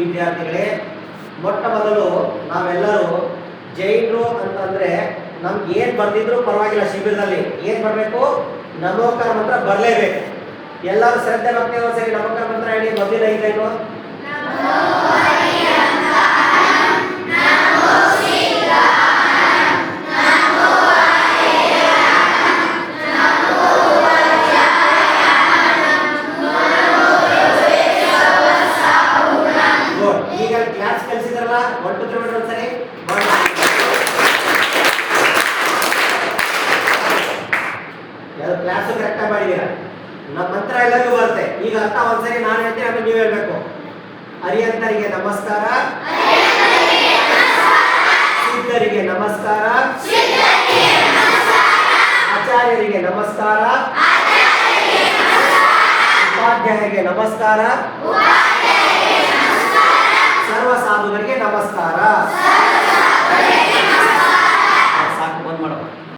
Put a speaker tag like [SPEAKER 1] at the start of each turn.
[SPEAKER 1] ವಿದ್ಯಾರ್ಥಿಗಳೇ, ಮೊಟ್ಟ ಮೊದಲು ನಾವೆಲ್ಲರೂ ಜೈನರು ಅಂತಂದ್ರೆ ನಮ್ಗೆ ಏನ್ ಬರ್ದಿದ್ರು ಪರವಾಗಿಲ್ಲ, ಶಿಬಿರದಲ್ಲಿ ಏನ್ ಬರಬೇಕು, ನಮೋಕಾರ ಮಂತ್ರ ಬರಲೇಬೇಕು. ಎಲ್ಲರೂ ಶ್ರದ್ಧೆ ಭಕ್ತಿ ಸರಿ ನಮೋಕಾರ ಮಂತ್ರ ಹೇಳಿ. ಮೊದಲಿನ ಐದೈದು ಈಗ ಕ್ಲಾಸ್ ಕಲಿಸಿದ್ರಲ್ಲ, 1 2 3 ಒಂದ್ಸರಿ ಯಾವ್ದು ಕ್ಲಾಸು ಕರೆಕ್ಟಾಗಿ ಮಾಡಿದ್ದೀರಾ. ನಮ್ಮ ಮಂತ್ರ ಎಲ್ಲರಿಗೂ ಬರುತ್ತೆ. ಈಗ ಅರ್ಥ ಒಂದ್ಸರಿ ನಾನು ಹೇಳ್ತೀನಿ, ಆಮೇಲೆ ನೀವು ಹೇಳ್ಬೇಕು. ಅರಿಯಂತರಿಗೆ ನಮಸ್ಕಾರ, ಸಿದ್ಧರಿಗೆ ನಮಸ್ಕಾರ, ಆಚಾರ್ಯರಿಗೆ ನಮಸ್ಕಾರ, ಉಪಾಧ್ಯಾಯರಿಗೆ ನಮಸ್ಕಾರ,